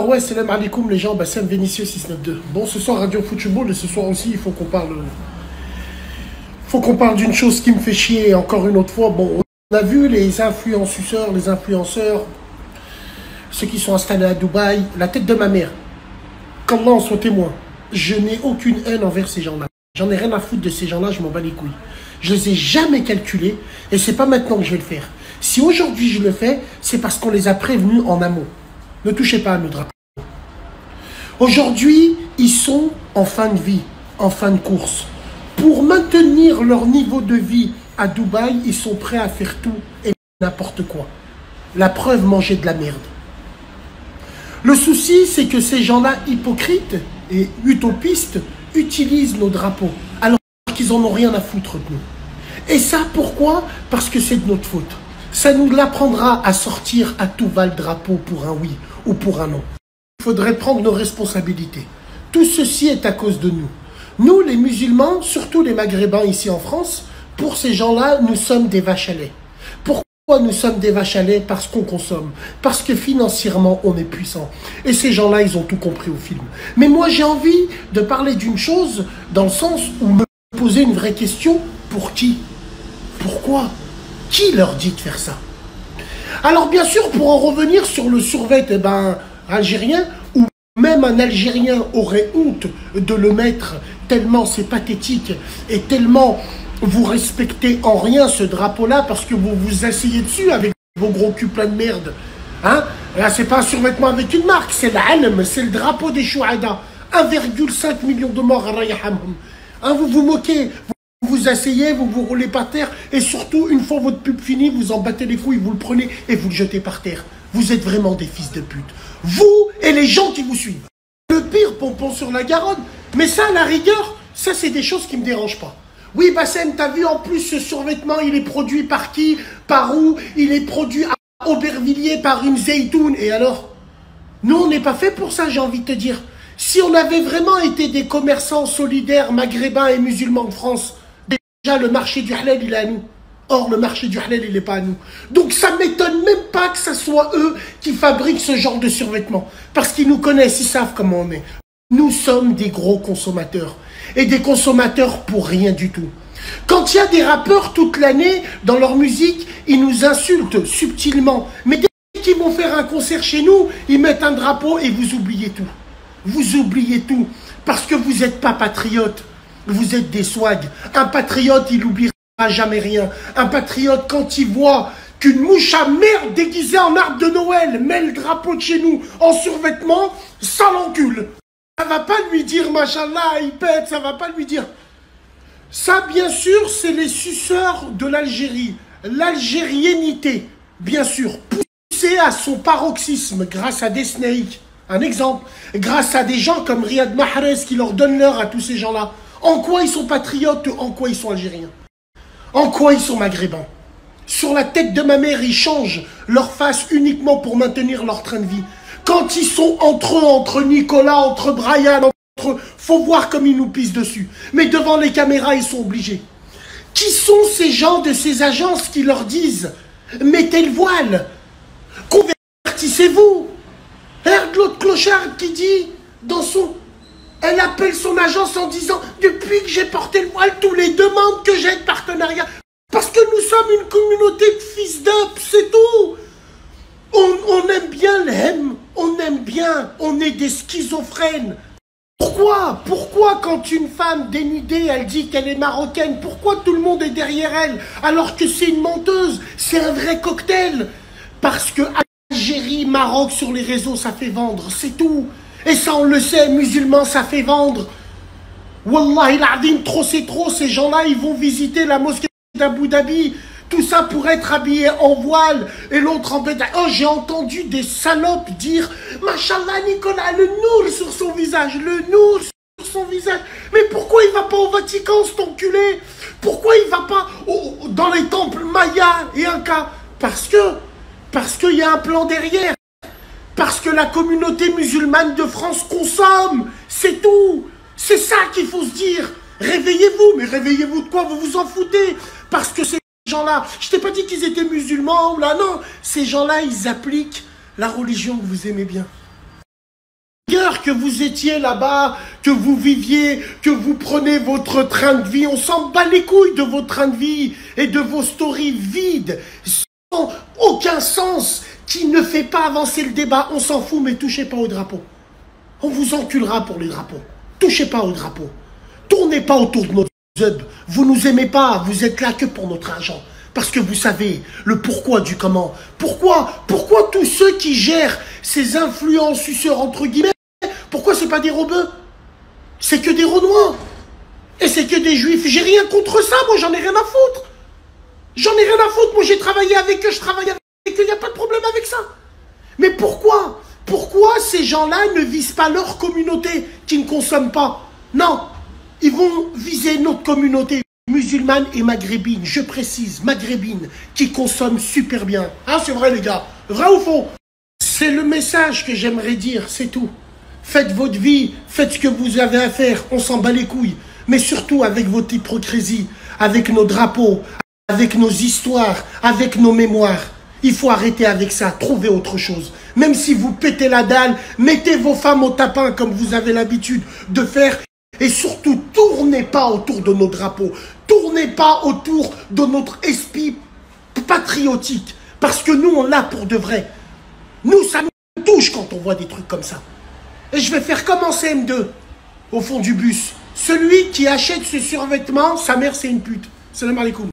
Alors ouais, salam alaikum les gens, Bassem Vénitieux 692. Bon, ce soir Radio Football et ce soir aussi, il faut qu'on parle d'une chose qui me fait chier encore une autre fois. Bon, on a vu les influenceurs, ceux qui sont installés à Dubaï, la tête de ma mère. Qu'Allah en soit témoin. Je n'ai aucune haine envers ces gens-là. J'en ai rien à foutre de ces gens-là, je m'en bats les couilles. Je les ai jamais calculés et c'est pas maintenant que je vais le faire. Si aujourd'hui je le fais, c'est parce qu'on les a prévenus en amont. Ne touchez pas à nos drapeaux. Aujourd'hui, ils sont en fin de vie, en fin de course. Pour maintenir leur niveau de vie à Dubaï, ils sont prêts à faire tout et n'importe quoi. La preuve, manger de la merde. Le souci, c'est que ces gens-là, hypocrites et utopistes, utilisent nos drapeaux, alors qu'ils en ont rien à foutre de nous. Et ça, pourquoi? Parce que c'est de notre faute. Ça nous l'apprendra à sortir à tout va le drapeau pour un oui ou pour un non. Il faudrait prendre nos responsabilités. Tout ceci est à cause de nous. Nous, les musulmans, surtout les maghrébins ici en France, pour ces gens-là, nous sommes des vaches à lait. Pourquoi nous sommes des vaches à lait? Parce qu'on consomme. Parce que financièrement, on est puissant. Et ces gens-là, ils ont tout compris au film. Mais moi, j'ai envie de parler d'une chose dans le sens où me poser une vraie question. Pour qui? Pourquoi? Qui leur dit de faire ça? Alors bien sûr, pour en revenir sur le survêt algérien, ou même un Algérien aurait honte de le mettre, tellement c'est pathétique et tellement vous respectez en rien ce drapeau-là parce que vous vous asseyez dessus avec vos gros culs pleins de merde. Hein? Là, c'est pas un survêtement avec une marque, c'est l'Alm, c'est le drapeau des Chouhada. 1,5 million de morts, hein, vous vous moquez. Vous vous asseyez, vous vous roulez par terre et surtout, une fois votre pub finie, vous en battez les couilles, vous le prenez et vous le jetez par terre. Vous êtes vraiment des fils de pute. Vous et les gens qui vous suivent. Le pire, pompon sur la Garonne. Mais ça, à la rigueur, ça, c'est des choses qui ne me dérangent pas. Oui, Bassem, t'as vu, en plus, ce survêtement, il est produit par qui? Par où? Il est produit à Aubervilliers par une Zeytoun. Et alors? Nous, on n'est pas fait pour ça, j'ai envie de te dire. Si on avait vraiment été des commerçants solidaires, maghrébins et musulmans de France, déjà, le marché du halal, il est à nous. Or, le marché du halal, il n'est pas à nous. Donc, ça ne m'étonne même pas que ce soit eux qui fabriquent ce genre de survêtements. Parce qu'ils nous connaissent, ils savent comment on est. Nous sommes des gros consommateurs. Et des consommateurs pour rien du tout. Quand il y a des rappeurs toute l'année, dans leur musique, ils nous insultent subtilement. Mais dès qu'ils vont faire un concert chez nous, ils mettent un drapeau et vous oubliez tout. Vous oubliez tout. Parce que vous n'êtes pas patriotes. Vous êtes des swags. Un patriote, il n'oubliera jamais rien. Un patriote, quand il voit qu'une mouche à merde déguisée en arbre de Noël met le drapeau de chez nous en survêtement, ça l'encule. Ça va pas lui dire, machallah, il pète, ça va pas lui dire. Ça, bien sûr, c'est les suceurs de l'Algérie. L'algériennité, bien sûr, poussée à son paroxysme grâce à des snakes. Un exemple, grâce à des gens comme Riyad Mahrez qui leur donnent l'heure à tous ces gens-là. En quoi ils sont patriotes? En quoi ils sont algériens? En quoi ils sont maghrébins? Sur la tête de ma mère, ils changent leur face uniquement pour maintenir leur train de vie. Quand ils sont entre eux, entre Nicolas, entre Brian, entre eux, faut voir comme ils nous pissent dessus. Mais devant les caméras, ils sont obligés. Qui sont ces gens de ces agences qui leur disent « Mettez le voile, convertissez-vous » Regarde l'autre clochard qui dit dans son... Elle appelle son agence en disant « Depuis que j'ai porté le voile, tous les demandes que j'ai de partenariat. » Parce que nous sommes une communauté de fils d'up, c'est tout. On aime bien l'hème, on aime bien, on est des schizophrènes. Pourquoi quand une femme dénudée, elle dit qu'elle est marocaine, pourquoi tout le monde est derrière elle alors que c'est une menteuse? C'est un vrai cocktail. Parce que Algérie, Maroc sur les réseaux, ça fait vendre, c'est tout. Et ça, on le sait, musulmans, ça fait vendre. Wallahi l'adhim, trop c'est trop, ces gens-là, ils vont visiter la mosquée d'Abu Dhabi. Tout ça pour être habillé en voile. Et l'autre en bédaille. Oh, j'ai entendu des salopes dire « Machallah, Nicolas, le nour sur son visage, le nour sur son visage. » Mais pourquoi il va pas au Vatican, cet enculé? Pourquoi il va pas dans les temples mayas et Inca? Parce qu'il y a un plan derrière. Parce que la communauté musulmane de France consomme. C'est tout. C'est ça qu'il faut se dire. Réveillez-vous. Mais réveillez-vous de quoi? Vous vous en foutez. Parce que ces gens-là, je t'ai pas dit qu'ils étaient musulmans ou là, non. Ces gens-là, ils appliquent la religion que vous aimez bien. que vous étiez là-bas, que vous viviez, que vous prenez votre train de vie. On s'en bat les couilles de votre train de vie et de vos stories vides, sans aucun sens, qui ne fait pas avancer le débat. On s'en fout, mais touchez pas au drapeau. On vous enculera pour les drapeaux. Touchez pas au drapeau. Tournez pas autour de notre zub. Vous nous aimez pas, vous êtes là que pour notre argent. Parce que vous savez le pourquoi du comment. Pourquoi tous ceux qui gèrent ces influenceurs entre guillemets, pourquoi c'est pas des rebeux? C'est que des Renois. Et c'est que des Juifs. J'ai rien contre ça, moi j'en ai rien à foutre. J'en ai rien à foutre, moi j'ai travaillé avec eux, je travaille avec eux, il n'y a pas de problème avec ça. Mais pourquoi ces gens-là ne visent pas leur communauté qui ne consomme pas? Non, ils vont viser notre communauté musulmane et maghrébine, je précise, maghrébine, qui consomme super bien. Ah, c'est vrai les gars, vrai ou faux? C'est le message que j'aimerais dire, c'est tout. Faites votre vie, faites ce que vous avez à faire, on s'en bat les couilles. Mais surtout avec votre hypocrisie, avec nos drapeaux, avec nos histoires, avec nos mémoires. Il faut arrêter avec ça, trouver autre chose. Même si vous pétez la dalle, mettez vos femmes au tapin comme vous avez l'habitude de faire. Et surtout, tournez pas autour de nos drapeaux. Tournez pas autour de notre esprit patriotique. Parce que nous, on l'a pour de vrai. Nous, ça nous touche quand on voit des trucs comme ça. Et je vais faire comme en CM2, au fond du bus. Celui qui achète ce survêtement, sa mère c'est une pute. Salam alaikum.